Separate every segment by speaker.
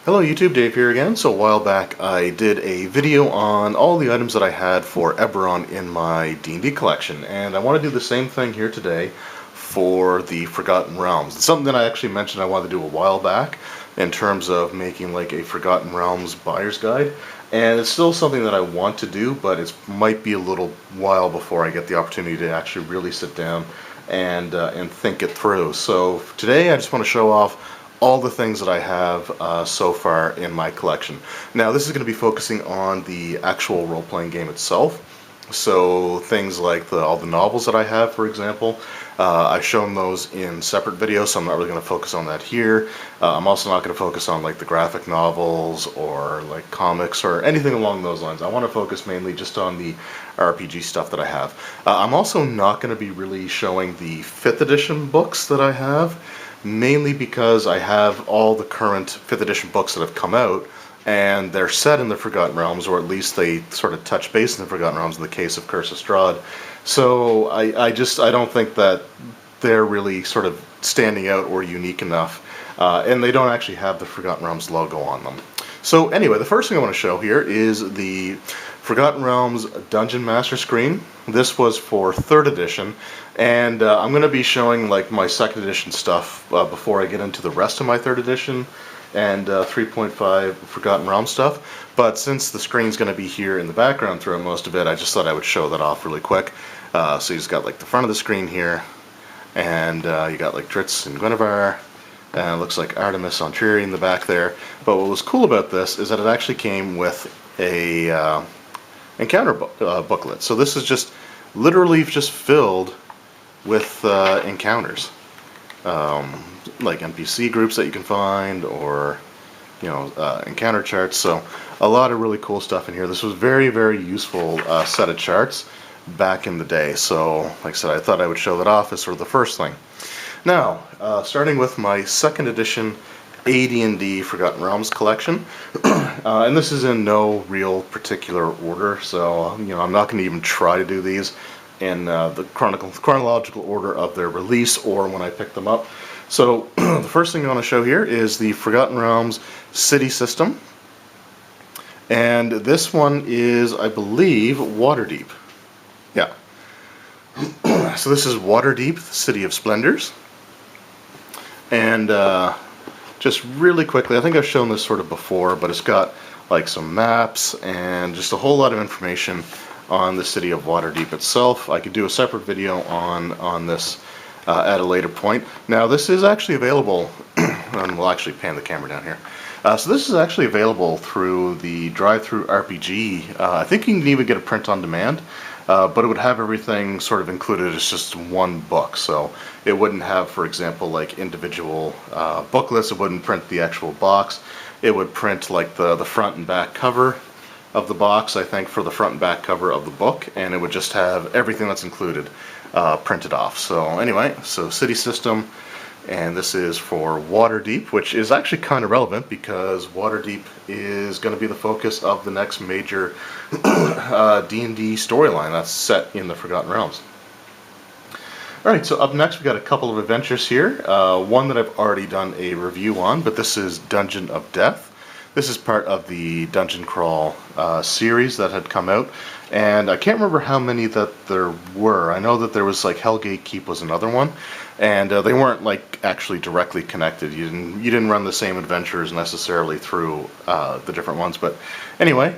Speaker 1: Hello YouTube, Dave here again. So a while back I did a video on all the items that I had for Eberron in my D&D collection, and I want to do the same thing here today for the Forgotten Realms. It's something that I actually mentioned I wanted to do a while back in terms of making like a Forgotten Realms buyer's guide, and it's still something that I want to do, but it might be a little while before I get the opportunity to actually really sit down and think it through. So today I just want to show off all the things that I have so far in my collection. Now this is going to be focusing on the actual role-playing game itself. So things like all the novels that I have, for example, I've shown those in separate videos, so I'm not really going to focus on that here. I'm also not going to focus on like the graphic novels or like comics or anything along those lines. I want to focus mainly just on the RPG stuff that I have. I'm also not going to be really showing the 5th edition books that I have, mainly because I have all the current 5th edition books that have come out, and they're set in the Forgotten Realms, or at least they sort of touch base in the Forgotten Realms in the case of Curse of Strahd. So I don't think that they're really sort of standing out or unique enough, and they don't actually have the Forgotten Realms logo on them. So anyway, the first thing I want to show here is the Forgotten Realms Dungeon Master screen. This was for 3rd edition, and I'm going to be showing like my 2nd edition stuff before I get into the rest of my 3rd edition and 3.5 Forgotten Realms stuff. But since the screen's going to be here in the background throughout most of it, I just thought I would show that off really quick. So you just got like the front of the screen here, and you got like Dritz and Guinevere, and it looks like Artemis on Triri in the back there. But what was cool about this is that it actually came with a encounter booklet. So this is just literally just filled with encounters, like NPC groups that you can find, or encounter charts. So a lot of really cool stuff in here. This was very, very useful set of charts back in the day. So like I said, I thought I would show that off as sort of the first thing. Now, starting with my 2nd edition AD&D Forgotten Realms collection, and this is in no real particular order, so I'm not going to even try to do these in the chronological order of their release or when I pick them up. So the first thing I want to show here is the Forgotten Realms city system, and this one is, I believe, Waterdeep. Yeah. So this is Waterdeep, the City of Splendors, and just really quickly, I think I've shown this sort of before, but it's got like some maps and just a whole lot of information on the city of Waterdeep itself. I could do a separate video on this at a later point. Now this is actually available, and we'll actually pan the camera down here. So this is actually available through the Drive-Thru RPG. I think you can even get a print on demand. But it would have everything sort of included as just one book. So it wouldn't have, for example, like individual booklets. It wouldn't print the actual box. It would print like the front and back cover of the box, I think, for the front and back cover of the book, and it would just have everything that's included printed off. So anyway, so city system, and this is for Waterdeep, which is actually kind of relevant because Waterdeep is going to be the focus of the next major D&D storyline that's set in the Forgotten Realms. Alright, so up next we got a couple of adventures here. One that I've already done a review on, but this is Dungeon of Death. This is part of the Dungeon Crawl series that had come out, and I can't remember how many that there were. I know that there was like Hellgate Keep was another one, and they weren't like actually directly connected. You didn't run the same adventures necessarily through the different ones. But anyway,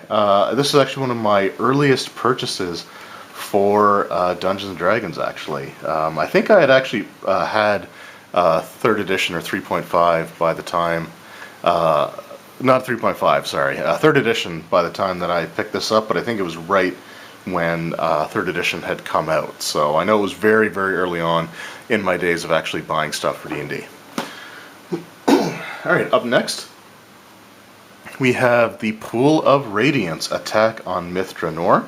Speaker 1: this is actually one of my earliest purchases for Dungeons and Dragons. Actually, I think I had actually had 3rd edition or 3.5 by the time. Not 3.5, sorry, 3rd edition by the time that I picked this up, but I think it was right when 3rd edition had come out. So I know it was very, very early on in my days of actually buying stuff for D&D. Alright, up next, we have the Pool of Radiance Attack on Myth Draenor.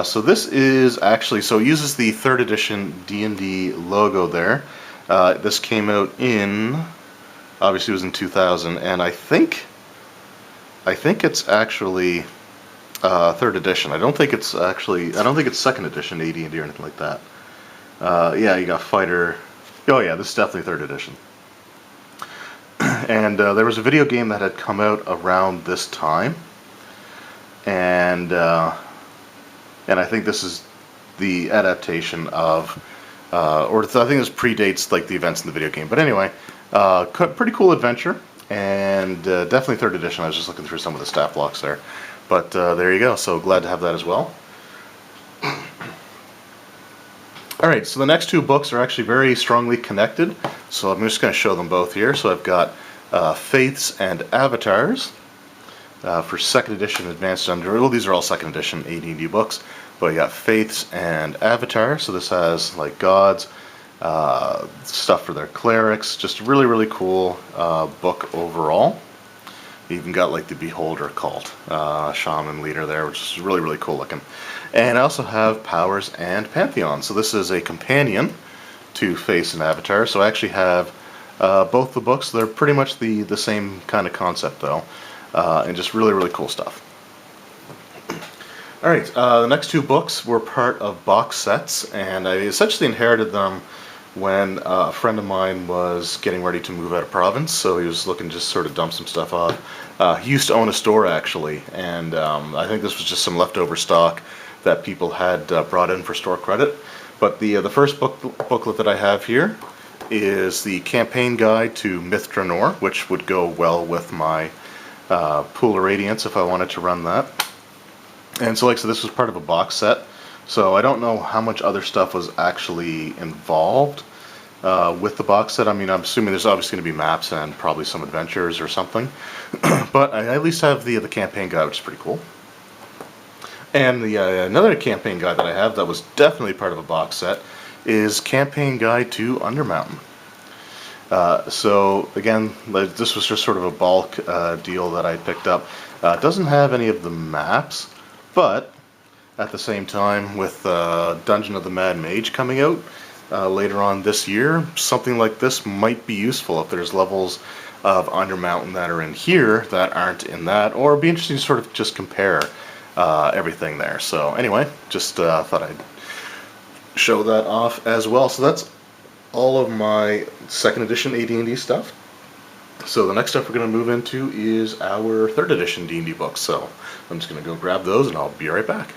Speaker 1: So this is actually, so it uses the 3rd edition D&D logo there. This came out in, obviously it was in 2000, and I think it's actually 3rd edition. I don't think it's 2nd edition AD&D or anything like that. Yeah, you got Fighter. Oh yeah, this is definitely 3rd edition. And there was a video game that had come out around this time, and I think this is the adaptation of, or I think this predates like the events in the video game. But anyway, pretty cool adventure, and definitely 3rd edition. I was just looking through some of the stat blocks there, but there you go. So glad to have that as well. Alright, so the next 2 books are actually very strongly connected, so I'm just going to show them both here. So I've got Faiths and Avatars for 2nd edition Advanced Underdark. Well, these are all 2nd edition AD&D books, but you got Faiths and Avatars. So this has like gods, stuff for their clerics. Just a really, really cool book overall. You even got like the Beholder cult, shaman leader there, which is really, really cool looking. And I also have Powers and Pantheons. So this is a companion to Faiths and Avatar. So I actually have both the books. They're pretty much the same kind of concept though, and just really, really cool stuff. Alright, the next 2 books were part of box sets, and I essentially inherited them when a friend of mine was getting ready to move out of province, so he was looking to just sort of dump some stuff off. He used to own a store actually, and I think this was just some leftover stock that people had brought in for store credit. But the first booklet that I have here is the campaign guide to Myth-Draenor, which would go well with my Pool of Radiance if I wanted to run that. And so like I said, this was part of a box set, so I don't know how much other stuff was actually involved with the box set. I mean, I'm assuming there's obviously going to be maps and probably some adventures or something, but I at least have the campaign guide, which is pretty cool. And the another campaign guide that I have that was definitely part of a box set is Campaign Guide to Undermountain. So again, this was just sort of a bulk deal that I picked up. It doesn't have any of the maps, but at the same time, with Dungeon of the Mad Mage coming out later on this year, something like this might be useful if there's levels of Undermountain that are in here that aren't in that, or it'd be interesting to sort of just compare everything there. So anyway, just thought I'd show that off as well. So that's all of my 2nd edition AD&D stuff. So the next stuff we're going to move into is our 3rd edition D&D books. So I'm just going to go grab those and I'll be right back.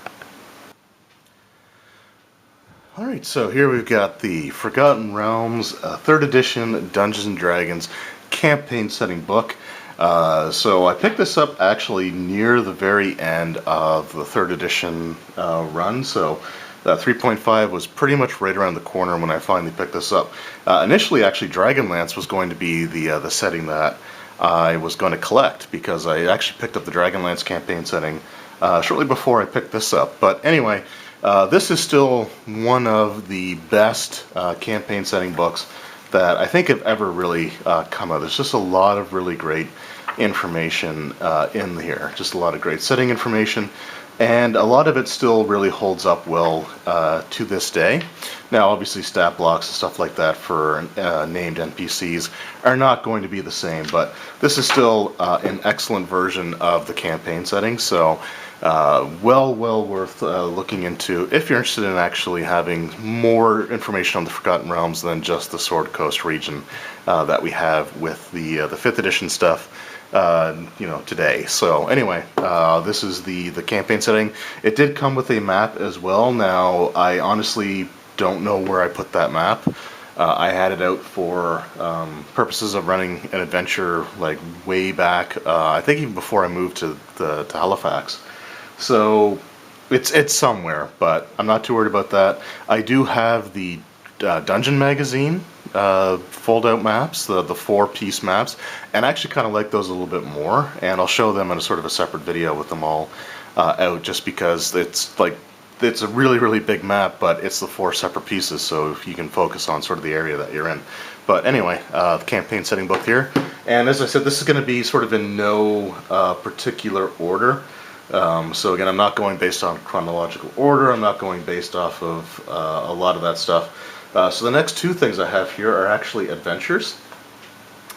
Speaker 1: Alright, so here we've got the Forgotten Realms 3rd edition Dungeons & Dragons campaign setting book. So I picked this up actually near the very end of the 3rd edition run, so 3.5 was pretty much right around the corner when I finally picked this up. Initially, actually, Dragonlance was going to be the setting that I was going to collect, because I actually picked up the Dragonlance campaign setting shortly before I picked this up. But anyway, this is still one of the best campaign setting books that I think have ever really come out. There's just a lot of really great information in here. Just a lot of great setting information, and a lot of it still really holds up well to this day. Now obviously stat blocks and stuff like that for named NPCs are not going to be the same, but this is still an excellent version of the campaign setting, so well worth looking into if you're interested in actually having more information on the Forgotten Realms than just the Sword Coast region that we have with the 5th edition stuff today. So anyway, this is the campaign setting. It did come with a map as well. Now I honestly don't know where I put that map. I had it out for purposes of running an adventure like way back, I think even before I moved to Halifax. So it's somewhere, but I'm not too worried about that. I do have the Dungeon Magazine fold-out maps, the 4-piece maps, and I actually kind of like those a little bit more, and I'll show them in a sort of a separate video with them all out, just because it's a really big map, but it's the 4 separate pieces, so you can focus on sort of the area that you're in. But anyway, the campaign setting book here, and as I said, this is going to be sort of in no particular order. So again, I'm not going based on chronological order, I'm not going based off of a lot of that stuff. So the next 2 things I have here are actually adventures,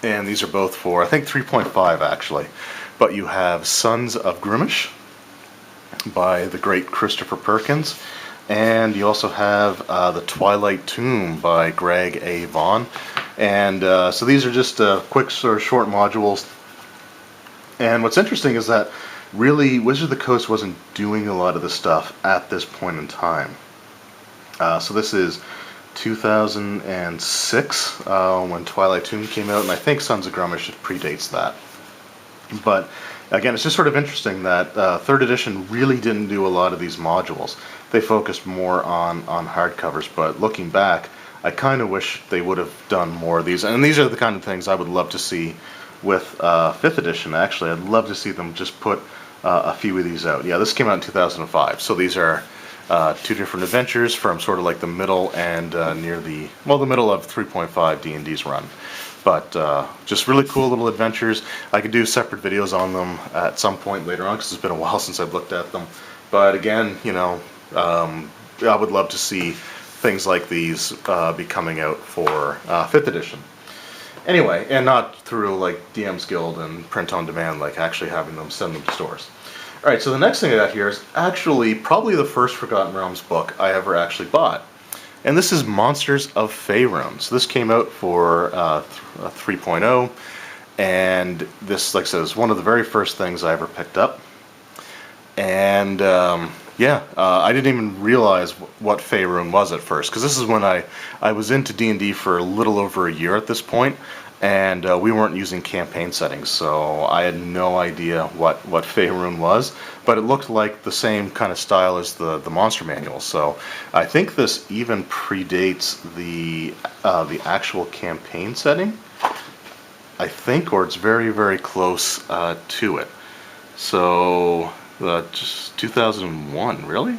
Speaker 1: and these are both for, I think, 3.5 actually. But you have Sons of Grimish by the great Christopher Perkins, and you also have The Twilight Tomb by Greg A. Vaughn. And so these are just quick sort of short modules. And what's interesting is that really Wizard of the Coast wasn't doing a lot of the stuff at this point in time. So this is 2006 when Twilight Tomb came out, and I think Sons of Grummish predates that. But again, it's just sort of interesting that 3rd edition really didn't do a lot of these modules. They focused more on hardcovers, but looking back, I kind of wish they would have done more of these. And these are the kind of things I would love to see with 5th edition, actually. I'd love to see them just put a few of these out. Yeah, this came out in 2005, so these are 2 different adventures from sort of like the middle and near the middle of 3.5 D&D's run. But just really cool little adventures. I could do separate videos on them at some point later on, because it's been a while since I've looked at them. But again, you know, I would love to see things like these be coming out for 5th edition. Anyway, and not through like DM's Guild and print on demand, like actually having them send them to stores. Alright, so the next thing I got here is actually probably the first Forgotten Realms book I ever actually bought. And this is Monsters of Fae Room. So this came out for 3.0, and this, like I said, is one of the very first things I ever picked up. And yeah, I didn't even realize what Fae Room was at first, because this is when I was into D&D for a little over a year at this point, and we weren't using campaign settings, so I had no idea what Fae Room was, but it looked like the same kind of style as the monster manual. So I think this even predates the actual campaign setting, I think, or it's very, very close to it. So just 2001, really?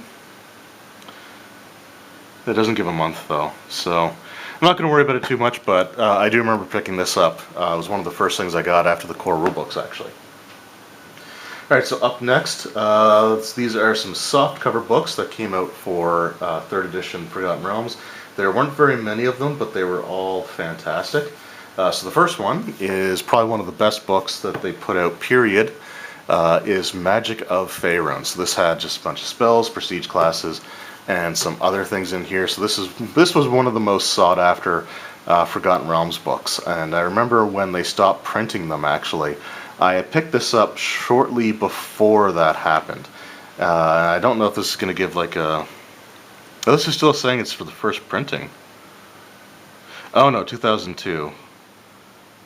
Speaker 1: That doesn't give a month though, so I'm not going to worry about it too much, but I do remember picking this up. It was one of the first things I got after the core rulebooks, actually. Alright, so up next, these are some soft cover books that came out for 3rd edition Forgotten Realms. There weren't very many of them, but they were all fantastic. So the first one is probably one of the best books that they put out, period, is Magic of Fae Room. So this had just a bunch of spells, prestige classes, and some other things in here. So this was one of the most sought after Forgotten Realms books. And I remember when they stopped printing them, actually, I had picked this up shortly before that happened. I don't know if this is going to give like a... Oh, this is still saying it's for the first printing. Oh no, 2002.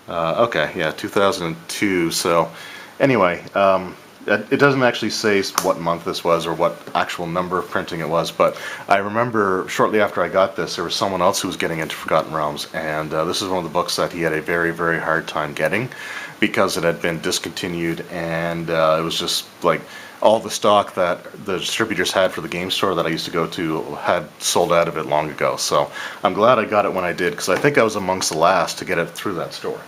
Speaker 1: Okay, yeah, 2002. So anyway, it doesn't actually say what month this was or what actual number of printing it was, but I remember shortly after I got this, there was someone else who was getting into Forgotten Realms, and this is one of the books that he had a very, very hard time getting because it had been discontinued, and it was just like all the stock that the distributors had for the game store that I used to go to had sold out of it long ago. So I'm glad I got it when I did, because I think I was amongst the last to get it through that store.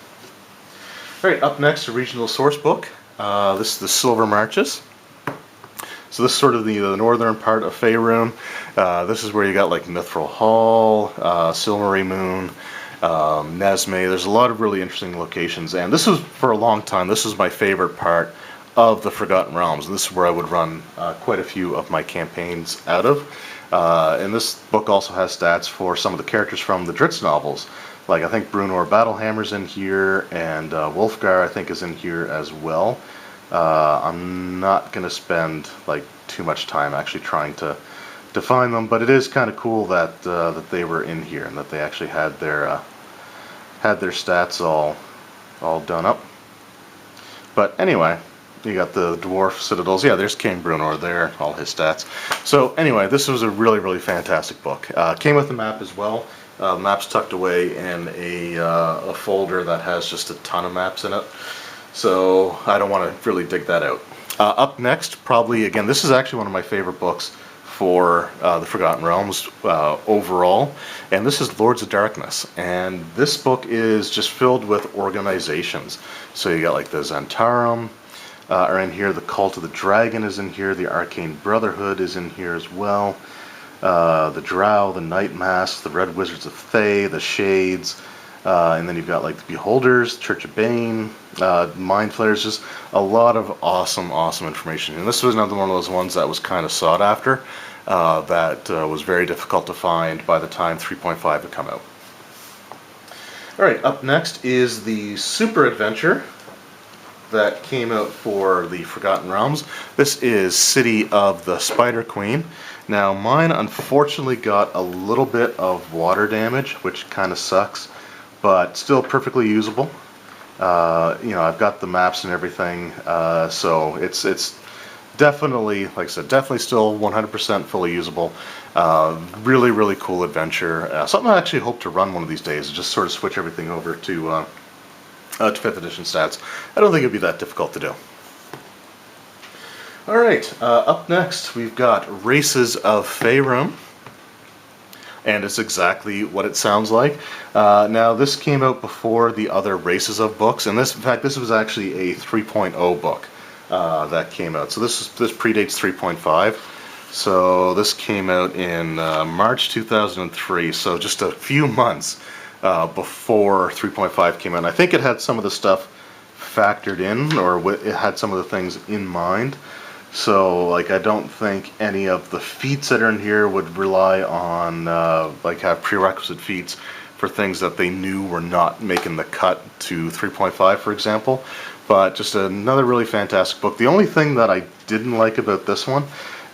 Speaker 1: Alright, up next, a regional source book. This is the Silver Marches. So this is sort of the northern part of Fae Room. This is where you got like Mithril Hall, Silvery Moon, Nesme. There's a lot of really interesting locations, and this was, for a long time, this was my favorite part of the Forgotten Realms. This is where I would run quite a few of my campaigns out of. And this book also has stats for some of the characters from the Dritz novels. Like, I think Brunor Battlehammer's in here, and Wolfgar, I think, is in here as well. I'm not going to spend like too much time actually trying to find them, but it is kind of cool that that they were in here and that they actually had their stats all done up. But anyway, you got the Dwarf Citadels. Yeah, there's King Brunor there, all his stats. So anyway, this was a really, really fantastic book. Came with a map as well. Maps tucked away in a folder that has just a ton of maps in it. So I don't want to really dig that out. Up next, probably, again, this is actually one of my favorite books for the Forgotten Realms overall, and this is Lords of Darkness. And this book is just filled with organizations. So you got like the Zentarum are in here, the Cult of the Dragon is in here, the Arcane Brotherhood is in here as well. The Drow, the Night Masks, the Red Wizards of Thay, the Shades, and then you've got like the Beholders, Church of Bane, Mind Flayers, just a lot of awesome information. And this was another one of those ones that was kind of sought after, that was very difficult to find by the time 3.5 had come out. Alright, up next is the Super Adventure that came out for the Forgotten Realms. This is City of the Spider Queen. Now, mine unfortunately got a little bit of water damage, which kind of sucks, but still perfectly usable. I've got the maps and everything, so it's definitely, like I said, definitely still 100% fully usable. Really, really cool adventure. Something I actually hope to run one of these days, just sort of switch everything over to 5th edition stats. I don't think it'd be that difficult to do. Alright, up next we've got Races of Fae Room. And it's exactly what it sounds like. Now, this came out before the other Races of books, and this, in fact, this was actually a 3.0 book that came out. So this predates 3.5. So this came out in March 2003, so just a few months before 3.5 came out. And I think it had some of the stuff factored in, or it had some of the things in mind. So, like, I don't think any of the feats that are in here would rely on, have prerequisite feats for things that they knew were not making the cut to 3.5, for example. But just another really fantastic book. The only thing that I didn't like about this one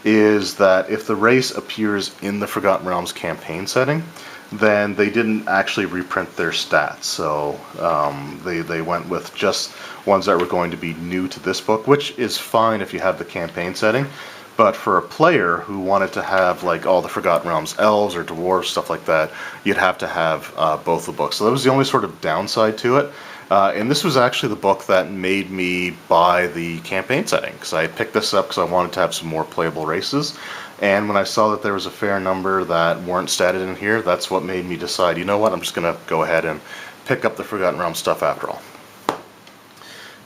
Speaker 1: is that if the race appears in the Forgotten Realms campaign setting, then they didn't actually reprint their stats. So they went with just ones that were going to be new to this book, which is fine if you have the campaign setting. But for a player who wanted to have like all the Forgotten Realms elves or dwarves, stuff like that, you'd have to have both the books. So that was the only sort of downside to it. And this was actually the book that made me buy the campaign setting, because I picked this up because I wanted to have some more playable races. And when I saw that there was a fair number that weren't statted in here, that's what made me decide, you know what, I'm just going to go ahead and pick up the Forgotten Realms stuff after all.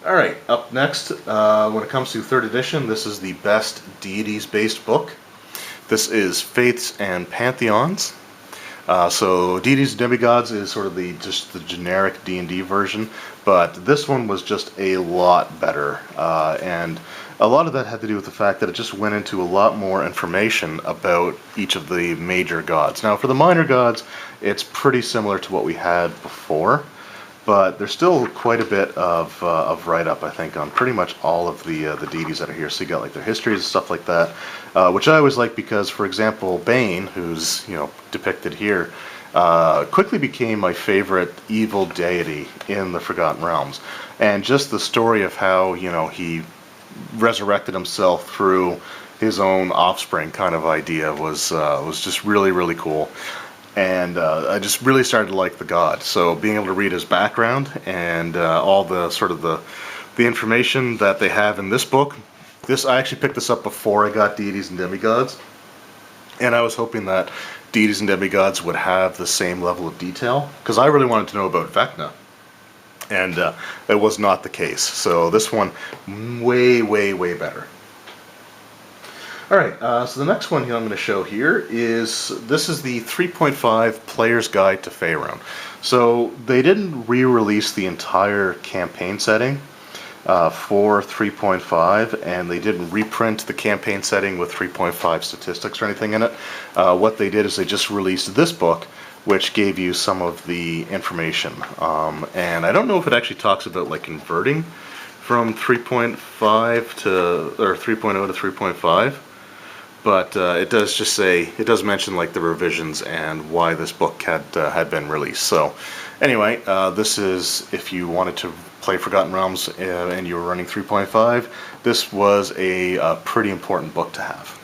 Speaker 1: Alright, up next, when it comes to 3rd edition, this is the best deities-based book. This is Faiths and Pantheons. So Deities and Demigods is sort of just the generic D&D version, but this one was just a lot better, and a lot of that had to do with the fact that it just went into a lot more information about each of the major gods. Now, for the minor gods, it's pretty similar to what we had before, but there's still quite a bit of write-up, I think, on pretty much all of the deities that are here. So you got like their histories and stuff like that, which I always like because, for example, Bane, who's depicted here, quickly became my favorite evil deity in the Forgotten Realms, and just the story of how he resurrected himself through his own offspring kind of idea was just really, really cool. And I just really started to like the god. So being able to read his background and all the sort of the information that they have in this book, I actually picked this up before I got Deities and Demigods, and I was hoping that Deities and Demigods would have the same level of detail, because I really wanted to know about Vecna, and it was not the case. So this one, way, way, way better. Alright, so the next one I'm going to show here is the 3.5 Player's Guide to Fae Room. So they didn't re-release the entire campaign setting for 3.5, and they didn't reprint the campaign setting with 3.5 statistics or anything in it. What they did is they just released this book, which gave you some of the information. And I don't know if it actually talks about like converting from 3.5 to, or 3.0 to 3.5. But it does just say, it does mention like the revisions and why this book had been released. So anyway, this is, if you wanted to play Forgotten Realms and you were running 3.5, this was a pretty important book to have.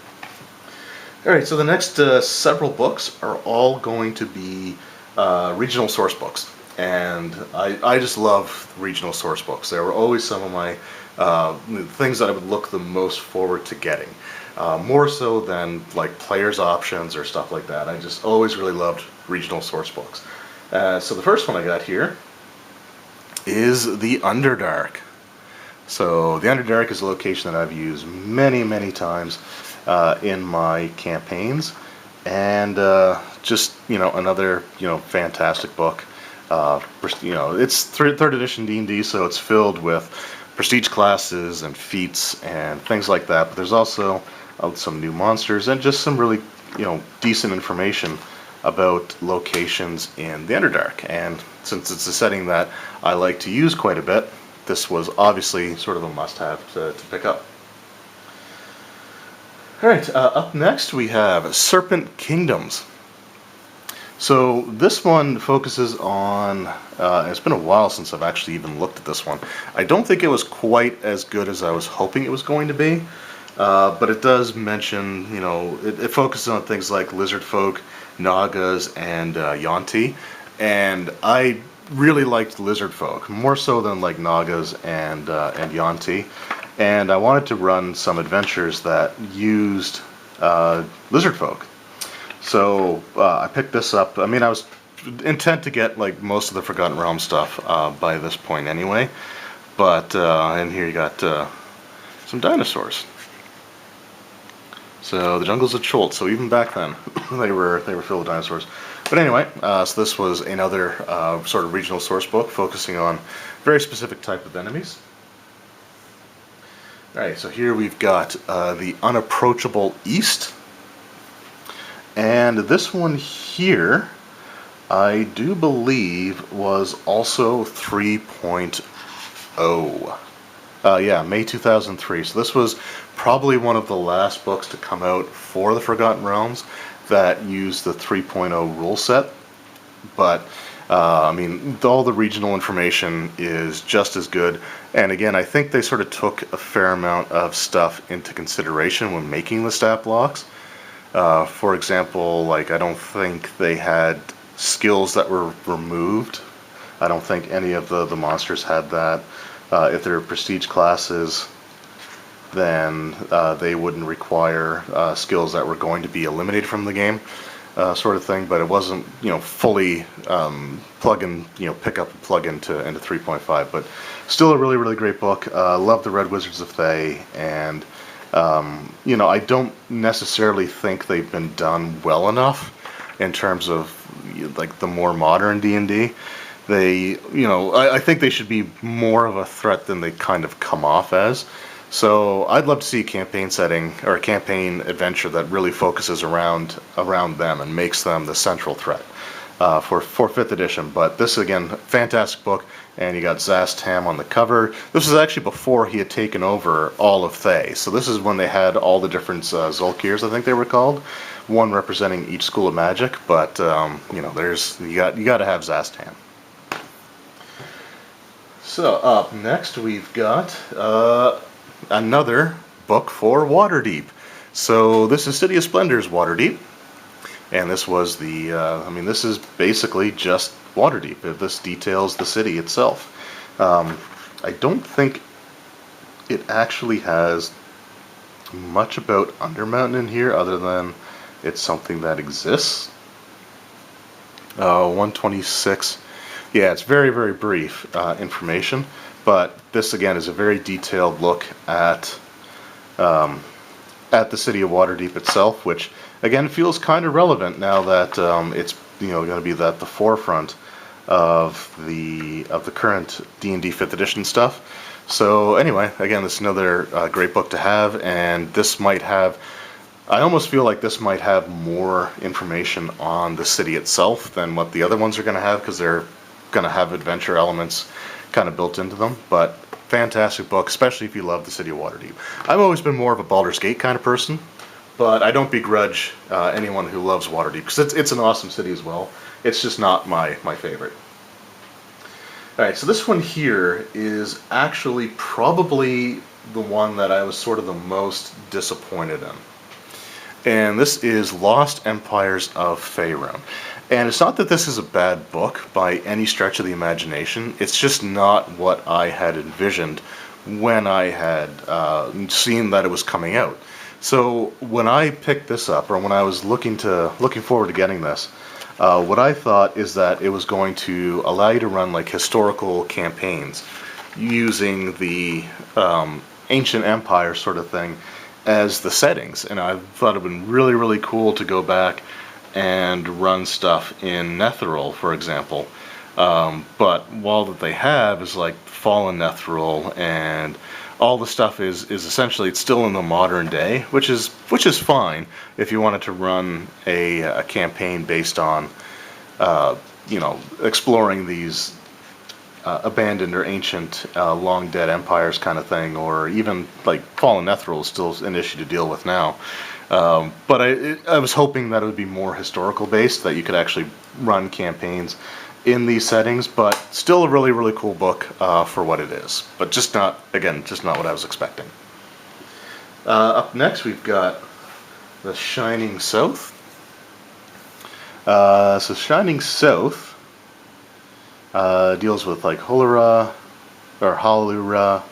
Speaker 1: Alright, so the next several books are all going to be regional source books. And I just love regional source books. They were always some of my things that I would look the most forward to getting. More so than like players' options or stuff like that. I just always really loved regional source books. So the first one I got here is the Underdark. So the Underdark is a location that I've used many, many times in my campaigns, and just another fantastic book. It's third edition D&D, so it's filled with prestige classes and feats and things like that. But there's also some new monsters and just some really decent information about locations in the Underdark. And since it's a setting that I like to use quite a bit, this was obviously sort of a must-have to pick up. Alright, up next we have Serpent Kingdoms. So this one focuses on, it's been a while since I've actually even looked at this one. I don't think it was quite as good as I was hoping it was going to be, but it does mention, you know, it focuses on things like lizard folk, nagas, and Yuan-ti, and I really liked lizard folk, more so than like nagas and Yuan-ti, and I wanted to run some adventures that used lizard folk. So I picked this up. I mean, I was intent to get like most of the Forgotten Realms stuff by this point anyway, but and here you got some dinosaurs. So the jungles of Cholt. So even back then, they were filled with dinosaurs. But anyway, so this was another sort of regional source book focusing on very specific type of enemies. All right, so here we've got the Unapproachable East. And this one here, I do believe, was also 3.0. Yeah, May 2003. So this was probably one of the last books to come out for the Forgotten Realms that used the 3.0 rule set. But, I mean, all the regional information is just as good. And again, I think they sort of took a fair amount of stuff into consideration when making the stat blocks. For example, like I don't think they had skills that were removed. I don't think any of the monsters had that. If they're prestige classes, then they wouldn't require skills that were going to be eliminated from the game, sort of thing. But it wasn't, you know, fully plug in, you know, pick up and plug into 3.5. But still a really, really great book. Love the Red Wizards of Fae, and you know, I don't necessarily think they've been done well enough in terms of like the more modern D&D. They, you know, I think they should be more of a threat than they kind of come off as. So I'd love to see a campaign setting or a campaign adventure that really focuses around them and makes them the central threat for 5th edition. But this, again, fantastic book. And you got Zastam on the cover. This was actually before he had taken over all of Thay. So this is when they had all the different Zulkirs, I think they were called, one representing each school of magic. But you know, you got to have Zastam. So up next we've got another book for Waterdeep. So this is City of Splendor's Waterdeep, and this was the. I mean, this is basically just Waterdeep. This details the city itself. I don't think it actually has much about Undermountain in here other than it's something that exists. 126. Yeah, it's very, very brief information, but this again is a very detailed look at the city of Waterdeep itself, which again feels kind of relevant now that it's, you know, going to be at the forefront of the current D&D 5th edition stuff. So anyway, again, this is another great book to have, and this might have, I almost feel like this might have more information on the city itself than what the other ones are going to have, because they're going to have adventure elements kind of built into them. But fantastic book, especially if you love the city of Waterdeep. I've always been more of a Baldur's Gate kind of person, but I don't begrudge anyone who loves Waterdeep, because it's an awesome city as well. It's just not my favorite. Alright, so this one here is actually probably the one that I was sort of the most disappointed in. And this is Lost Empires of Fae Room. And it's not that this is a bad book by any stretch of the imagination, it's just not what I had envisioned when I had seen that it was coming out. So when I picked this up, or when I was looking forward to getting this, what I thought is that it was going to allow you to run like historical campaigns using the ancient empire sort of thing as the settings, and I thought it would have been really, really cool to go back and run stuff in Netheril, for example. But all that they have is like Fallen Netheril, and all the stuff is essentially, it's still in the modern day, which is fine if you wanted to run a campaign based on exploring these abandoned or ancient, long dead empires kind of thing, or even like Fallen Nethril is still an issue to deal with now. But I was hoping that it would be more historical based, that you could actually run campaigns in these settings, but still a really, really cool book for what it is. But just not what I was expecting. Up next, we've got The Shining South. So Shining South deals with like Holura, or Halura,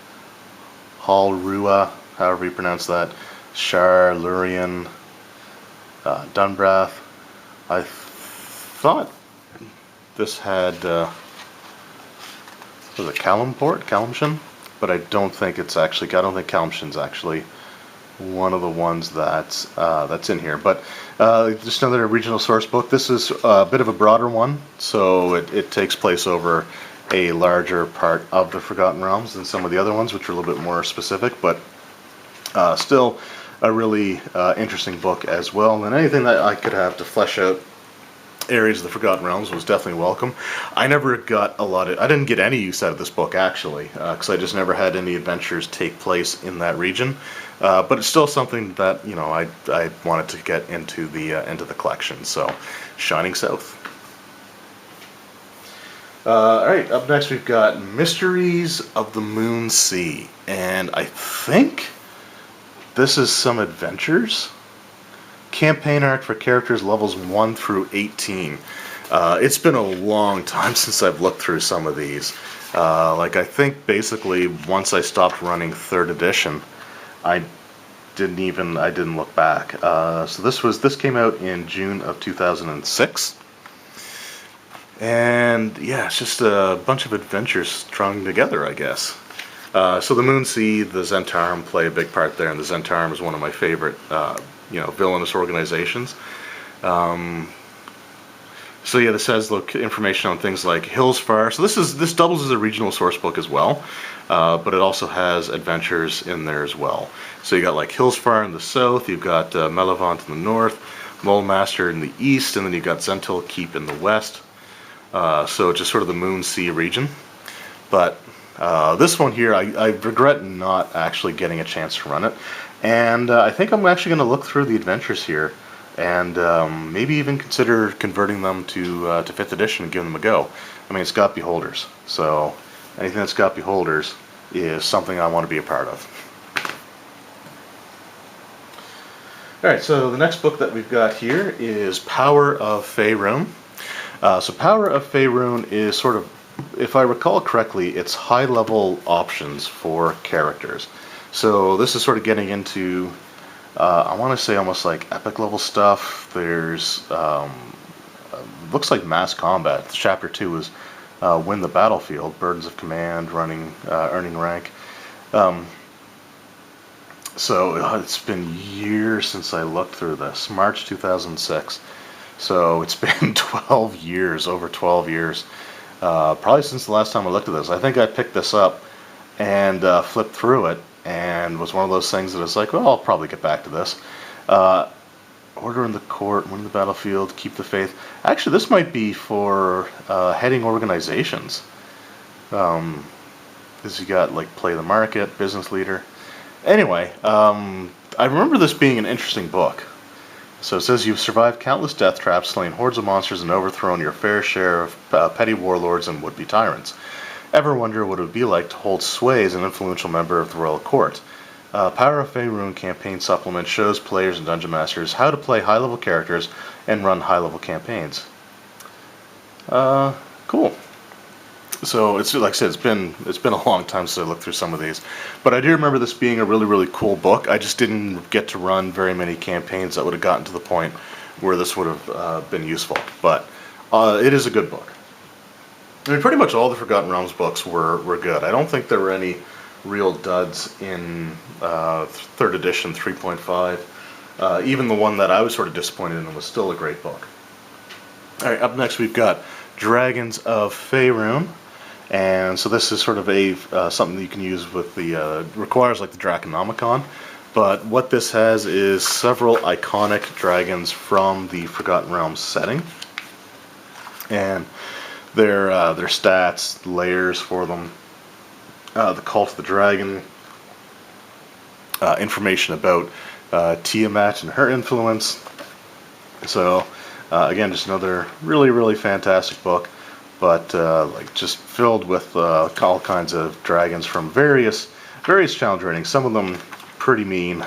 Speaker 1: however you pronounce that, Shar, Lurien, Dunbrath. I thought this had, was it Calimshan? But I don't think it's actually, I don't think Calimshan's actually one of the ones that's in here. But just another regional source book. This is a bit of a broader one, so it takes place over a larger part of the Forgotten Realms than some of the other ones, which are a little bit more specific, but still a really interesting book as well. And anything that I could have to flesh out areas of the Forgotten Realms was definitely welcome. I never got I didn't get any use out of this book, actually, because I just never had any adventures take place in that region. But it's still something that, I wanted to get into the collection. So, Shining South. Alright, up next we've got Mysteries of the Moon Sea. And I think this is some adventures. Campaign art for characters levels 1 through 18. It's been a long time since I've looked through some of these. I think basically once I stopped running 3rd edition, I didn't look back. So this came out in June of 2006. And yeah, it's just a bunch of adventures strung together, I guess. So the Moon Sea, the Zhentarim play a big part there, and the Zhentarim is one of my favorite villainous organizations. So yeah, this has information on things like Hillsfar. So this doubles as a regional source book as well, but it also has adventures in there as well. So you got like Hillsfar in the south, you've got Mellivant in the north, Mulmaster in the east, and then you've got Zentil Keep in the west. So just sort of the Moon Sea region. But this one here, I regret not actually getting a chance to run it. And I think I'm actually going to look through the adventures here and maybe even consider converting them to 5th edition and giving them a go. I mean, it's got Beholders, so anything that's got Beholders is something I want to be a part of. Alright, so the next book that we've got here is Power of Fae Room. So Power of Fae Room is sort of, if I recall correctly, it's high-level options for characters. So this is sort of getting into, I want to say almost like epic level stuff. There's, looks like mass combat. Chapter 2 is Win the Battlefield, Burdens of Command, earning rank. So it's been years since I looked through this. March 2006. So it's been 12 years, over 12 years. Probably since the last time I looked at this. I think I picked this up and flipped through it, and was one of those things that was like, well, I'll probably get back to this. Order in the Court, Win the Battlefield, Keep the Faith. Actually, this might be for heading organizations. Because you got like Play the Market, Business Leader. Anyway, I remember this being an interesting book. So it says you've survived countless death traps, slain hordes of monsters, and overthrown your fair share of petty warlords and would-be tyrants. Ever wonder what it would be like to hold sway as an influential member of the royal court? Power of Fae Room campaign supplement shows players and dungeon masters how to play high-level characters and run high-level campaigns. Cool. So it's like I said, it's been a long time since I looked through some of these, but I do remember this being a really, really cool book. I just didn't get to run very many campaigns that would have gotten to the point where this would have been useful. But it is a good book. I mean, pretty much all the Forgotten Realms books were good. I don't think there were any real duds in 3rd edition 3.5. Even the one that I was sort of disappointed in was still a great book. All right, up next we've got Dragons of Fae Room. And so this is sort of a something that you can use with the requires like the Draconomicon, but what this has is several iconic dragons from the Forgotten Realms setting. and their stats, layers for them, the Cult of the Dragon, information about Tiamat and her influence. So again, just another really fantastic book, but like just filled with all kinds of dragons from various challenge ratings. Some of them pretty mean.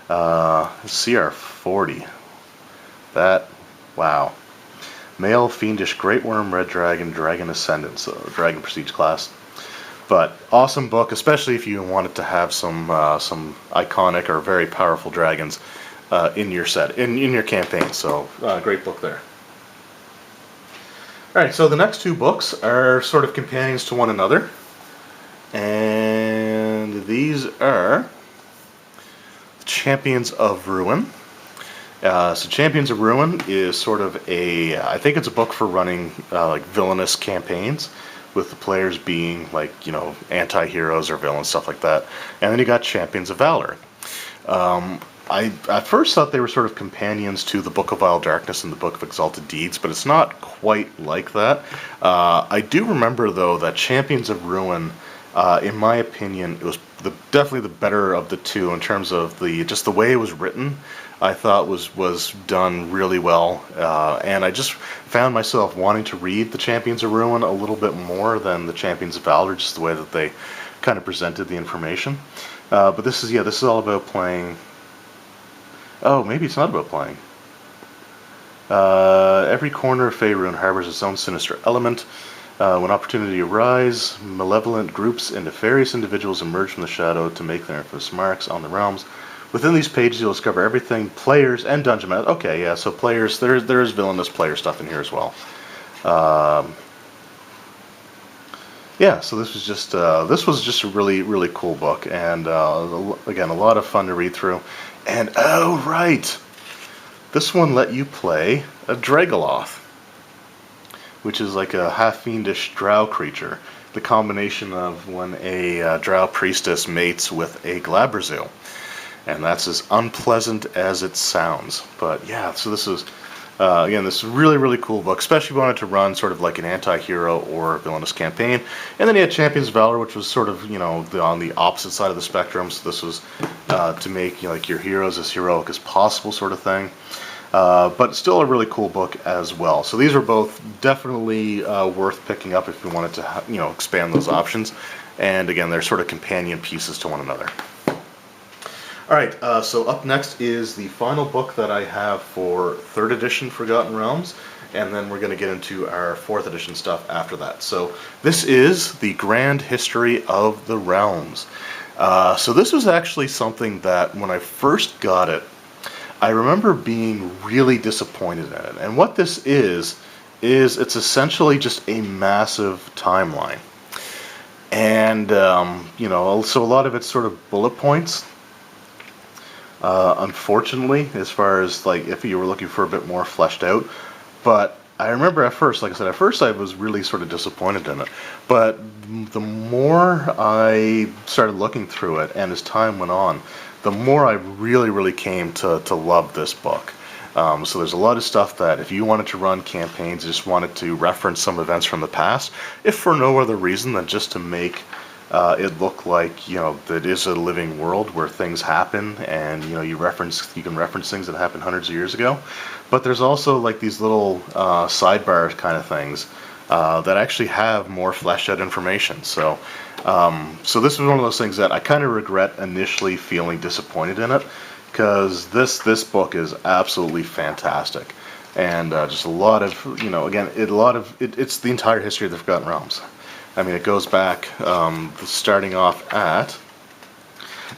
Speaker 1: CR 40. That, wow. Male fiendish great worm, red dragon, dragon ascendant, so dragon prestige class. But awesome book, especially if you wanted to have some iconic or very powerful dragons in your set, in your campaign. So great book there. All right, so the next two books are sort of companions to one another, and these are Champions of Ruin. So Champions of Ruin is sort of a, I think it's a book for running like villainous campaigns, with the players being like, you know, anti-heroes or villains, stuff like that. And then you got Champions of Valor. I at first thought they were sort of companions to the Book of Vile Darkness and the Book of Exalted Deeds, but it's not quite like that. I do remember, though, that Champions of Ruin, in my opinion, it was definitely the better of the two in terms of just the way it was written. I thought was done really well, and I just found myself wanting to read the Champions of Ruin a little bit more than the Champions of Valor, just the way that they kind of presented the information. But this is all about playing. Oh, maybe it's not about playing. Every corner of Fae Room harbors its own sinister element. When opportunity arises, malevolent groups and nefarious individuals emerge from the shadow to make their infamous marks on the realms. Within these pages, you'll discover everything players and dungeon masters. Okay, yeah, so players, there is villainous player stuff in here as well. Yeah, so this was just a really cool book, and again, a lot of fun to read through. And oh right, this one let you play a Dragoloth, which is like a half fiendish drow creature. The combination of when a drow priestess mates with a Glabrezu. And that's as unpleasant as it sounds. But yeah, so this is, again, this is a really cool book, especially if you wanted to run sort of like an anti-hero or villainous campaign. And then you had Champions of Valor, which was sort of, you know, on the opposite side of the spectrum. So this was to make, you know, like your heroes as heroic as possible sort of thing. But still a really cool book as well. So these are both definitely worth picking up if you wanted to, you know, expand those options. And again, they're sort of companion pieces to one another. Alright, so up next is the final book that I have for 3rd edition Forgotten Realms, and then we're going to get into our 4th edition stuff after that. So this is The Grand History of the Realms. So this was actually something that when I first got it, I remember being really disappointed in it. And what this is it's essentially just a massive timeline. And, you know, so a lot of it's sort of bullet points. Unfortunately, as far as like if you were looking for a bit more fleshed out. But I remember at first, like I said, at first I was really sort of disappointed in it. But the more I started looking through it, and as time went on, the more I really came to love this book. So there's a lot of stuff that if you wanted to run campaigns, just wanted to reference some events from the past, if for no other reason than just to make it look like, you know, that is a living world where things happen, and you know, you can reference things that happened hundreds of years ago. But there's also like these little sidebar kind of things that actually have more fleshed out information. So so this is one of those things that I kind of regret initially feeling disappointed in it, because this book is absolutely fantastic, and just a lot of, you know, again, it's the entire history of the Forgotten Realms. I mean, it goes back, starting off at,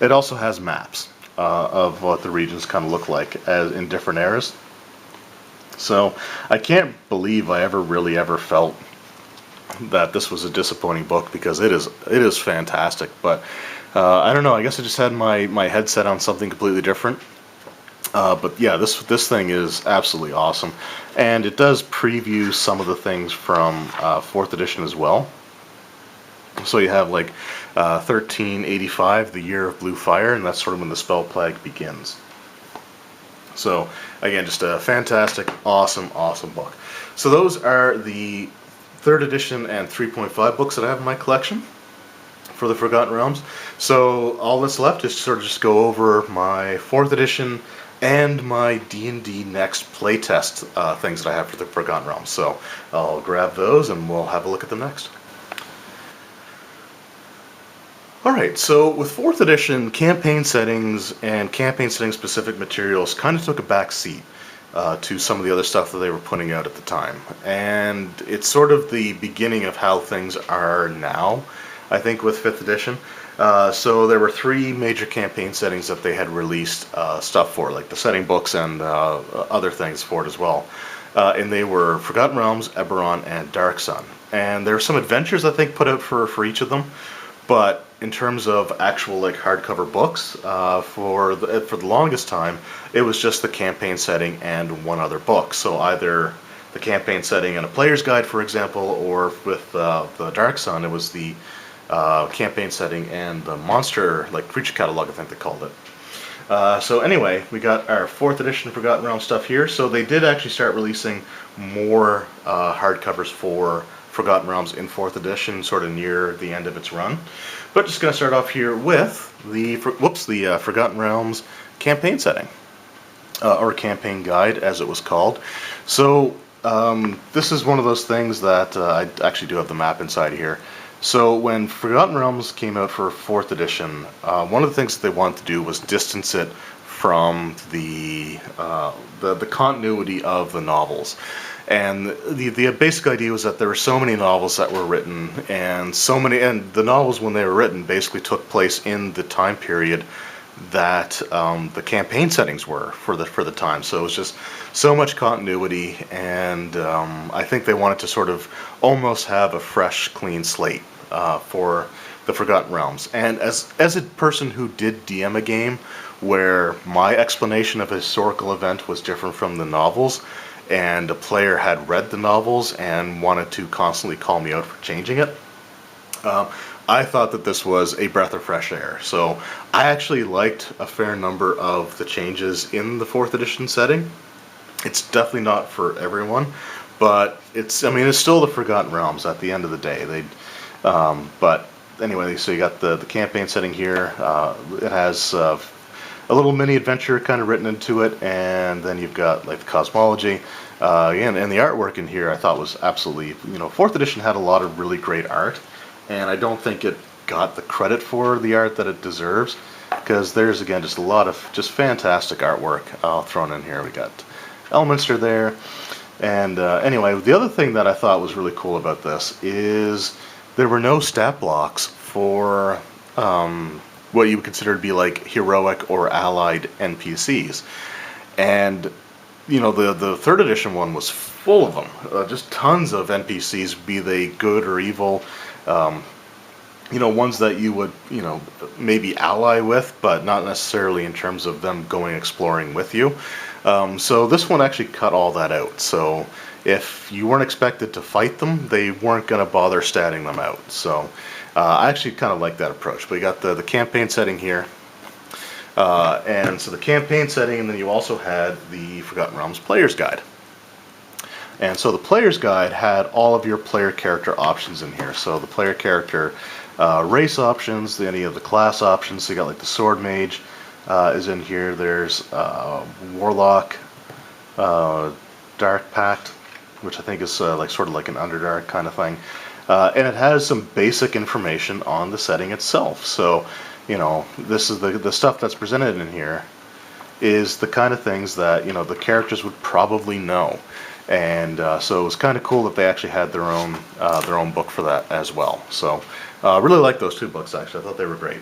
Speaker 1: it also has maps of what the regions kind of look like as in different eras. So I can't believe I ever felt that this was a disappointing book, because it is fantastic. But I don't know, I guess I just had my head set on something completely different. But yeah, this thing is absolutely awesome, and it does preview some of the things from 4th edition as well. So you have like 1385, the Year of Blue Fire, and that's sort of when the spell plague begins. So again, just a fantastic, awesome, awesome book. So those are the 3rd edition and 3.5 books that I have in my collection for the Forgotten Realms. So all that's left is to sort of just go over my 4th edition and my D&D Next playtest things that I have for the Forgotten Realms. So I'll grab those and we'll have a look at them next. Alright, so with 4th edition, campaign settings and campaign setting specific materials kind of took a back seat to some of the other stuff that they were putting out at the time. And it's sort of the beginning of how things are now, I think, with 5th edition. So there were 3 major campaign settings that they had released stuff for, like the setting books and other things for it as well. And they were Forgotten Realms, Eberron, and Dark Sun. And there were some adventures, I think, put out for each of them. But in terms of actual like hardcover books, for the longest time, it was just the campaign setting and one other book. So either the campaign setting and a player's guide, for example, or with the Dark Sun, it was the campaign setting and the monster, like creature catalog, I think they called it. So anyway, we got our 4th edition Forgotten Realms stuff here. So they did actually start releasing more hardcovers for Forgotten Realms in 4th edition, sort of near the end of its run. But just going to start off here with the Forgotten Realms campaign setting, or campaign guide, as it was called. So this is one of those things that I actually do have the map inside here. So when Forgotten Realms came out for 4th edition, one of the things that they wanted to do was distance it from the continuity of the novels. And the basic idea was that there were so many novels that were written, and the novels, when they were written, basically took place in the time period that the campaign settings were for the time. So it was just so much continuity, and I think they wanted to sort of almost have a fresh, clean slate for the Forgotten Realms. And as a person who did DM a game where my explanation of a historical event was different from the novels, and a player had read the novels and wanted to constantly call me out for changing it, I thought that this was a breath of fresh air. So I actually liked a fair number of the changes in the 4th edition setting. It's definitely not for everyone, but it's still the Forgotten Realms at the end of the day. But anyway, so you got the campaign setting here. It has a little mini adventure kind of written into it, and then you've got like the cosmology, and the artwork in here I thought was absolutely, 4th edition had a lot of really great art, and I don't think it got the credit for the art that it deserves, because there's again just a lot of just fantastic artwork thrown in here. We got Elminster there, and anyway, the other thing that I thought was really cool about this is there were no stat blocks for what you would consider to be like heroic or allied NPCs. And the 3rd edition one was full of them, just tons of NPCs, be they good or evil, ones that you would maybe ally with, but not necessarily in terms of them going exploring with you. So this one actually cut all that out. So if you weren't expected to fight them, they weren't going to bother statting them out. So I actually kind of like that approach. But you got the campaign setting here. And so the campaign setting, and then you also had the Forgotten Realms Player's Guide. And so the Player's Guide had all of your player character options in here. So the player character race options, any of the class options. So you got like the Sword Mage is in here. There's Warlock, Dark Pact, which I think is sort of like an Underdark kind of thing. And it has some basic information on the setting itself. So, this is the stuff that's presented in here is the kind of things that, the characters would probably know. And so it was kind of cool that they actually had their own book for that as well. So really like those 2 books, actually. I thought they were great.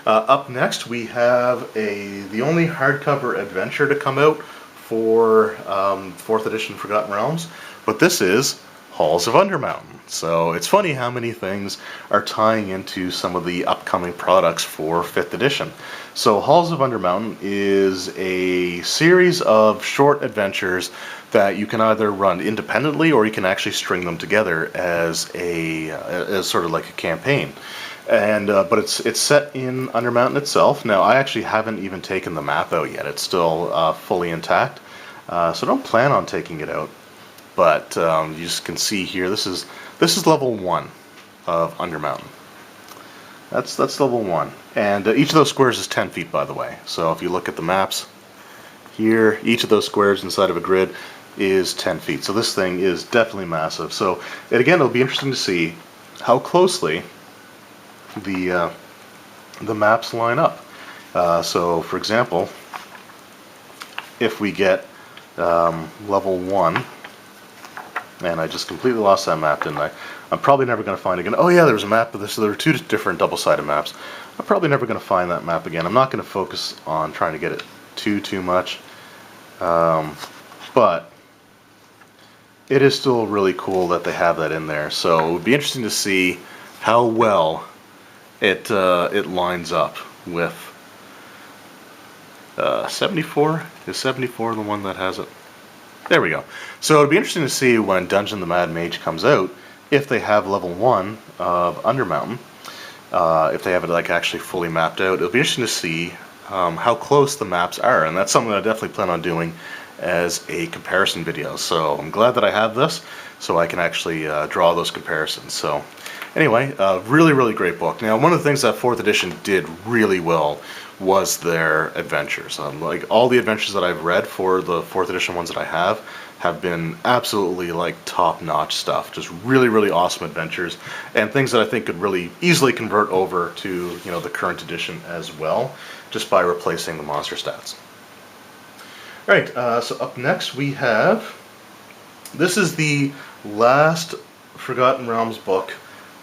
Speaker 1: Up next, we have the only hardcover adventure to come out for 4th edition Forgotten Realms, but this is Halls of Undermountain. So it's funny how many things are tying into some of the upcoming products for 5th edition. So Halls of Undermountain is a series of short adventures that you can either run independently or you can actually string them together as sort of like a campaign. And but it's set in Undermountain itself. Now I actually haven't even taken the map out yet. It's still fully intact, so don't plan on taking it out. But you just can see here. This is level 1 of Undermountain. That's level 1, and each of those squares is 10 feet, by the way. So if you look at the maps here, each of those squares inside of a grid is 10 feet. So this thing is definitely massive. So and again, it'll be interesting to see how closely the maps line up. So for example, if we get level 1, and I just completely lost that map, didn't I? I'm probably never going to find it again. Oh yeah, there was a map of this. So there were 2 different double-sided maps. I'm probably never going to find that map again. I'm not going to focus on trying to get it too much. But it is still really cool that they have that in there. So it would be interesting to see how well it lines up with 74. Is 74 the one that has it? There we go. So it'll be interesting to see when Dungeon the Mad Mage comes out, if they have level 1 of Undermountain, if they have it like actually fully mapped out. It'll be interesting to see how close the maps are, and that's something that I definitely plan on doing as a comparison video. So I'm glad that I have this, so I can actually draw those comparisons. So anyway, really great book. Now, one of the things that 4th edition did really well was their adventures. Like all the adventures that I've read for the 4th edition ones that I have been absolutely like top-notch stuff. Just really awesome adventures, and things that I think could really easily convert over to, you know, the current edition as well, just by replacing the monster stats. Alright, so up next we have, this is the last Forgotten Realms book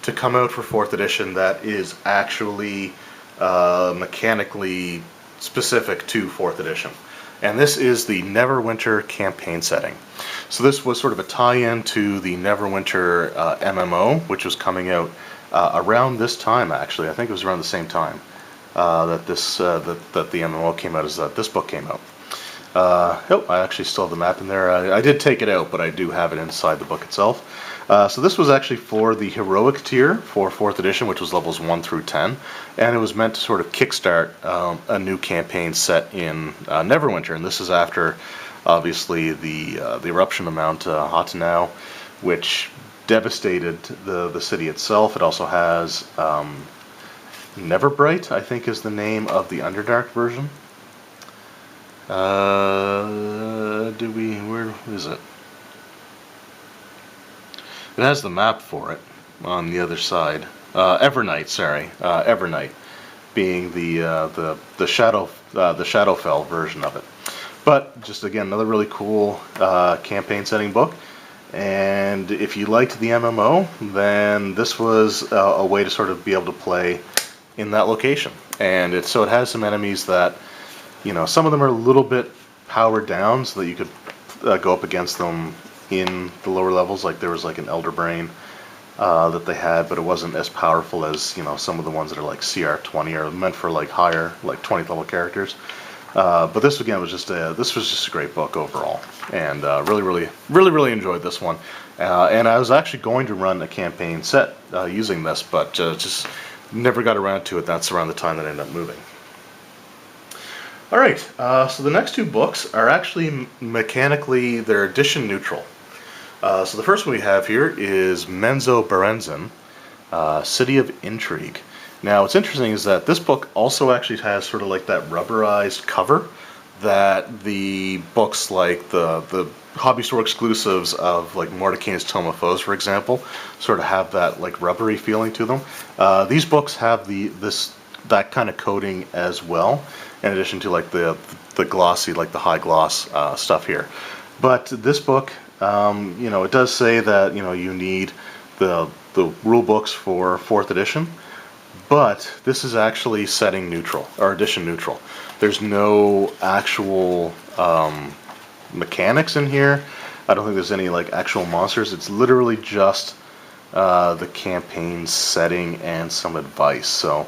Speaker 1: to come out for 4th edition that is actually mechanically specific to 4th edition. And this is the Neverwinter campaign setting. So this was sort of a tie-in to the Neverwinter MMO, which was coming out around this time, actually. I think it was around the same time that the MMO came out, as that this book came out. Oh, I actually still have the map in there. I did take it out, but I do have it inside the book itself. So this was actually for the heroic tier for 4th edition, which was levels 1 through 10, and it was meant to sort of kickstart a new campaign set in Neverwinter. And this is after, obviously, the eruption of Mount Hatanau, which devastated the city itself. It also has Neverbright, I think, is the name of the Underdark version. Where is it? It has the map for it on the other side. Evernight, sorry, Evernight, being the Shadowfell version of it. But just again, another really cool campaign setting book. And if you liked the MMO, then this was a way to sort of be able to play in that location. And so it has some enemies that, you know, some of them are a little bit powered down so that you could go up against them in the lower levels. Like there was like an Elder Brain that they had, but it wasn't as powerful as, you know, some of the ones that are like CR20 or meant for like higher, like 20th level characters. But this again was just a great book overall, and really enjoyed this one. And I was actually going to run a campaign set using this, but just never got around to it. That's around the time that I ended up moving. Alright, so the next 2 books are actually mechanically, they're edition neutral. So the first one we have here is Menagerie Enzym, City of Intrigue. Now what's interesting is that this book also actually has sort of like that rubberized cover that the books like the hobby store exclusives of like Mordecai's Tome of Foes, for example, sort of have that like rubbery feeling to them. These books have that kind of coating as well, in addition to like the glossy, like the high gloss stuff here. But this book, you know, it does say that, you know, you need the rule books for 4th edition, but this is actually setting neutral, or edition neutral. There's no actual mechanics in here. I don't think there's any like actual monsters. It's literally just the campaign setting and some advice. So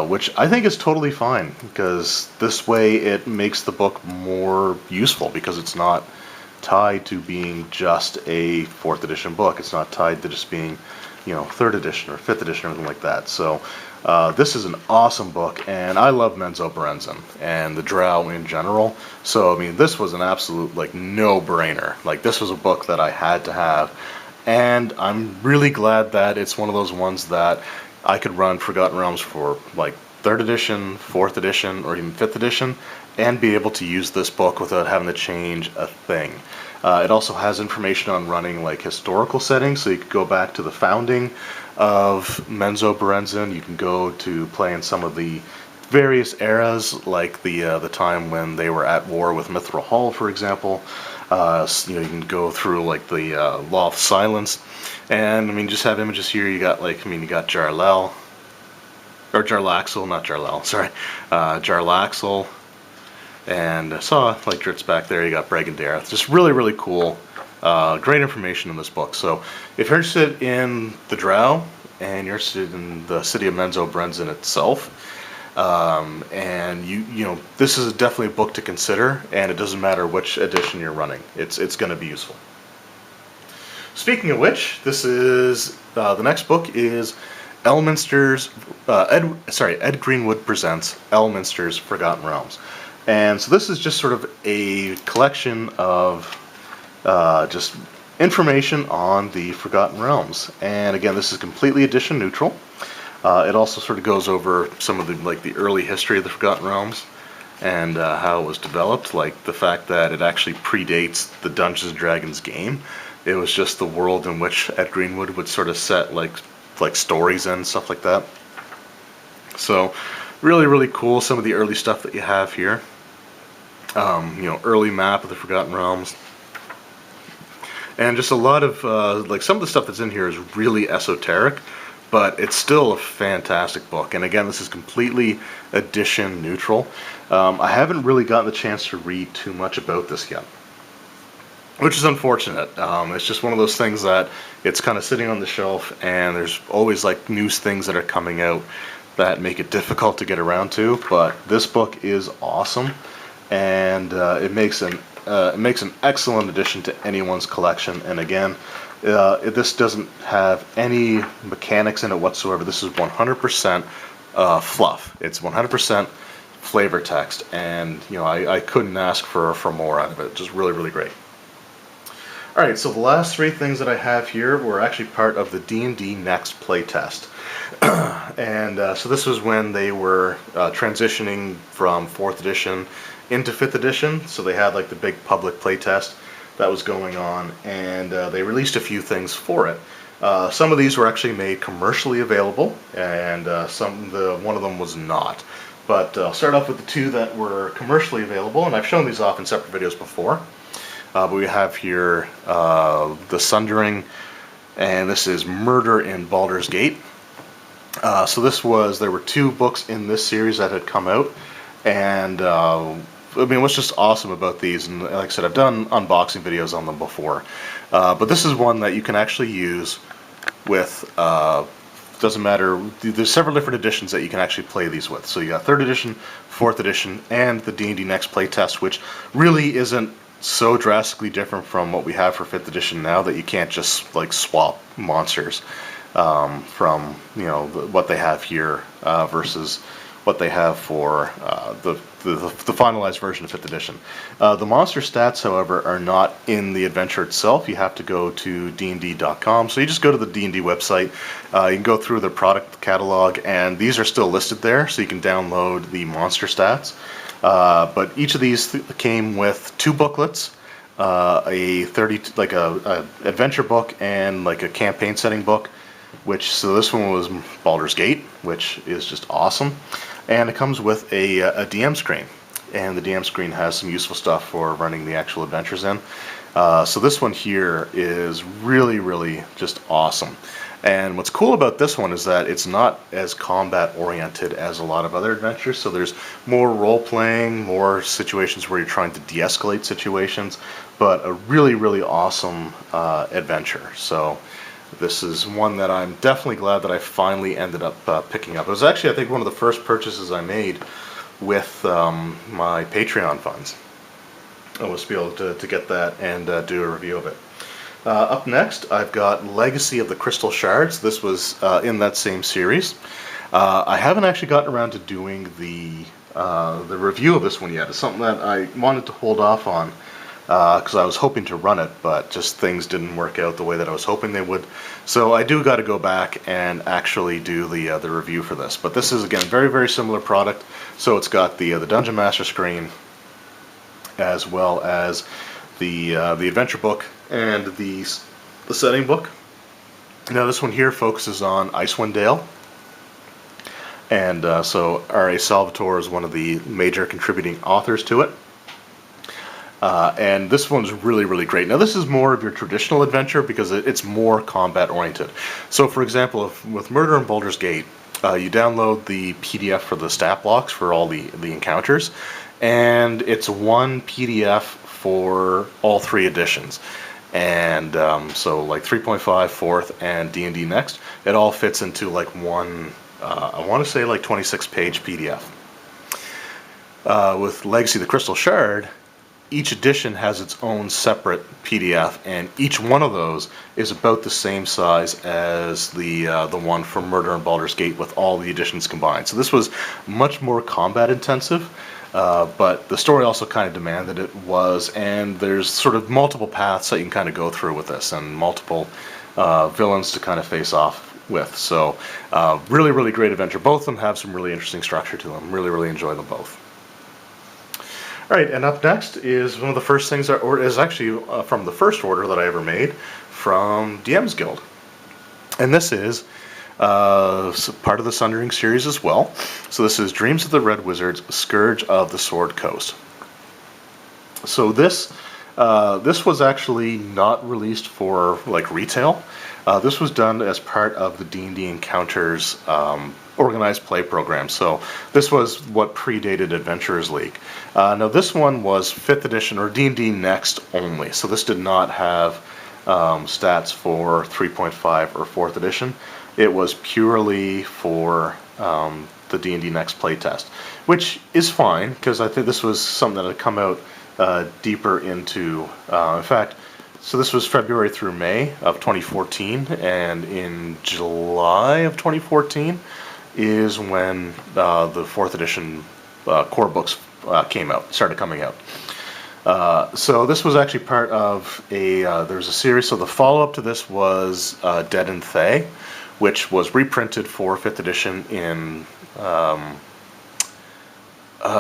Speaker 1: which I think is totally fine, because this way it makes the book more useful, because it's not tied to being just a 4th edition book. It's not tied to just being, third edition or fifth edition or anything like that. So this is an awesome book, and I love Menagerie Enzym and the Drow in general. So I mean, this was an absolute like no-brainer. Like, this was a book that I had to have, and I'm really glad that it's one of those ones that I could run Forgotten Realms for like 3rd edition, 4th edition, or even 5th edition, and be able to use this book without having to change a thing. It also has information on running like historical settings, so you could go back to the founding of Menagerie Enzym. You can go to play in some of the various eras, like the time when they were at war with Mithril Hall, for example. You can go through like the Law of Silence, and I mean, just have images here. You got you got Jarlaxle, or Jarlaxle, not Jarlel, sorry, Jarlaxle. And I saw like Dritz back there. You got Bragandarath. Just really, really cool. Great information in this book. So if you're interested in the Drow and you're interested in the city of Menagerie Enzym itself, and this is definitely a book to consider. And it doesn't matter which edition you're running. It's going to be useful. Speaking of which, this is the next book is Elminster's Ed Greenwood presents Elminster's Forgotten Realms. And so this is just sort of a collection of just information on the Forgotten Realms. And again, this is completely edition neutral. It also sort of goes over some of the early history of the Forgotten Realms and how it was developed, like the fact that it actually predates the Dungeons & Dragons game. It was just the world in which Ed Greenwood would sort of set like stories and stuff like that. So really, really cool, some of the early stuff that you have here. Early map of the Forgotten Realms, and just a lot of some of the stuff that's in here is really esoteric, but it's still a fantastic book. And again, this is completely edition neutral. I haven't really gotten the chance to read too much about this yet, which is unfortunate. It's just one of those things that it's kind of sitting on the shelf, and there's always like new things that are coming out that make it difficult to get around to. But this book is awesome. And it makes an excellent addition to anyone's collection. And again, this doesn't have any mechanics in it whatsoever. This is 100% fluff. It's 100% flavor text, and I couldn't ask for more out of it. Just really, really great. All right, so the last 3 things that I have here were actually part of the D&D Next playtest. And so this was when they were transitioning from 4th edition into 5th edition, so they had like the big public playtest that was going on, and they released a few things for it. Some of these were actually made commercially available, and one of them was not. But I'll start off with the 2 that were commercially available, and I've shown these off in separate videos before. But we have here The Sundering, and this is Murder in Baldurs Gate. So there were 2 books in this series that had come out, and I mean, what's just awesome about these, and like I said, I've done unboxing videos on them before, but this is one that you can actually use with, doesn't matter, there's several different editions that you can actually play these with. So you got 3rd edition, 4th edition, and the D&D Next playtest, which really isn't so drastically different from what we have for 5th edition now, that you can't just like swap monsters from what they have here versus what they have for the finalized version of 5th edition. The monster stats, however, are not in the adventure itself. You have to go to dnd.com. So you just go to the D&D website. You can go through their product catalog, and these are still listed there, so you can download the monster stats. But each of these came with 2 booklets, a adventure book and like a campaign setting book. So this one was Baldurs Gate, which is just awesome. And it comes with a DM screen, and the DM screen has some useful stuff for running the actual adventures in. So this one here is really, really just awesome. And what's cool about this one is that it's not as combat oriented as a lot of other adventures, so there's more role playing, more situations where you're trying to de-escalate situations, but a really, really awesome adventure. So this is one that I'm definitely glad that I finally ended up picking up. It was actually, I think, one of the first purchases I made with my Patreon funds. I was to be able to get that and do a review of it. Up next, I've got Legacy of the Crystal Shards. This was in that same series. I haven't actually gotten around to doing the review of this one yet. It's something that I wanted to hold off on because I was hoping to run it, but just things didn't work out the way that I was hoping they would. So I do got to go back and actually do the review for this. But this is, again, very, very similar product. So it's got the Dungeon Master screen, as well as the adventure book and the setting book. Now this one here focuses on Icewind Dale, and so R.A. Salvatore is one of the major contributing authors to it. And this one's really, really great. Now this is more of your traditional adventure because it's more combat oriented. So for example, with Murder in Baldur's Gate, you download the PDF for the stat blocks for all the encounters, and it's one PDF for all 3 editions. And so like 3.5, 4th, and D&D Next, it all fits into like one, I want to say like 26-page PDF. With Legacy of the Crystal Shard, each edition has its own separate PDF, and each one of those is about the same size as the one for Murder in Baldur's Gate with all the editions combined. So this was much more combat intensive, but the story also kind of demanded it was, and there's sort of multiple paths that you can kind of go through with this, and multiple villains to kind of face off with. So really, really great adventure. Both of them have some really interesting structure to them. Really, really enjoy them both. Alright, and up next is one of the first things that is actually from the first order that I ever made from DM's Guild. And this is part of the Sundering series as well. So this is Dreams of the Red Wizards, Scourge of the Sword Coast. So this was actually not released for like retail. This was done as part of the D&D Encounters organized play program. So this was what predated Adventurers League. Now this one was 5th edition or D&D Next only. So this did not have stats for 3.5 or 4th edition. It was purely for the D&D Next playtest, which is fine because I think this was something that had come out deeper into, in fact, so this was February through May of 2014, and in July of 2014 is when the 4th edition core books started coming out. So this was actually part of there's a series, so the follow-up to this was Dead and Fae, which was reprinted for 5th edition in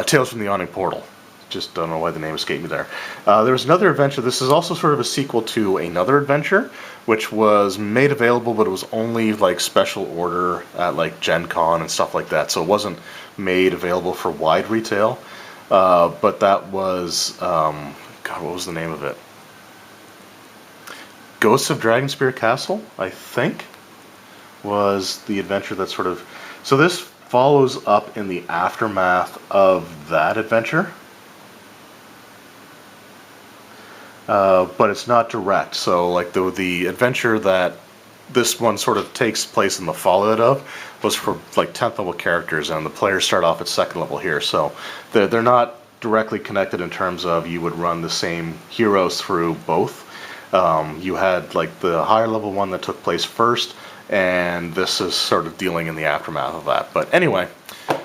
Speaker 1: Tales from the Yawning Portal. Just don't know why the name escaped me there. There was another adventure. This is also sort of a sequel to another adventure, which was made available, but it was only like special order at like Gen Con and stuff like that. So it wasn't made available for wide retail. But that was, God, what was the name of it? Ghosts of Dragonspear Castle, I think, was the adventure that sort of... So this follows up in the aftermath of that adventure. But it's not direct. So like the adventure that this one sort of takes place in the fallout of was for like 10th level characters, and the players start off at 2nd level here. So they're not directly connected in terms of you would run the same heroes through both. You had like the higher level one that took place first, and this is sort of dealing in the aftermath of that. But anyway,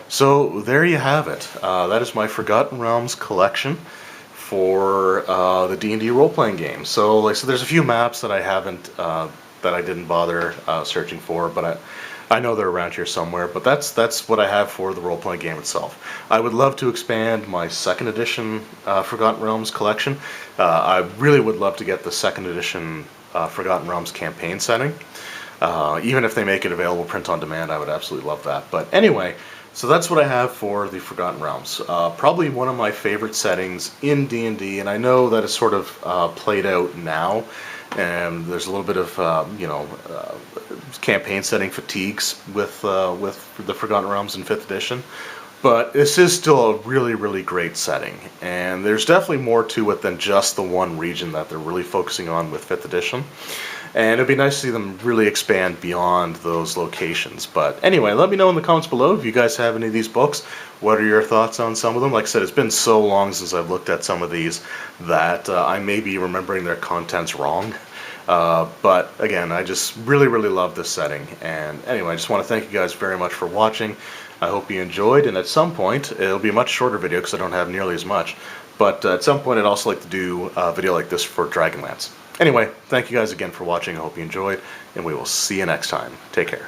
Speaker 1: so there you have it. That is my Forgotten Realms collection for the D&D role-playing game. So like, so there's a few maps that I haven't, that I didn't bother searching for, but I know they're around here somewhere. But that's what I have for the role-playing game itself. I would love to expand my 2nd edition Forgotten Realms collection. I really would love to get the 2nd edition Forgotten Realms campaign setting. Even if they make it available print on demand, I would absolutely love that. But anyway, so that's what I have for the Forgotten Realms. Probably one of my favorite settings in D&D, and I know that it's sort of played out now, and there's a little bit of campaign setting fatigues with the Forgotten Realms in 5th edition. But this is still a really, really great setting, and there's definitely more to it than just the one region that they're really focusing on with 5th edition. And it'd be nice to see them really expand beyond those locations. But anyway, let me know in the comments below if you guys have any of these books. What are your thoughts on some of them? Like I said, it's been so long since I've looked at some of these that I may be remembering their contents wrong. But again, I just really, really love this setting. And anyway, I just want to thank you guys very much for watching. I hope you enjoyed, and at some point, it'll be a much shorter video because I don't have nearly as much. But at some point, I'd also like to do a video like this for Dragonlance. Anyway, thank you guys again for watching. I hope you enjoyed, and we will see you next time. Take care.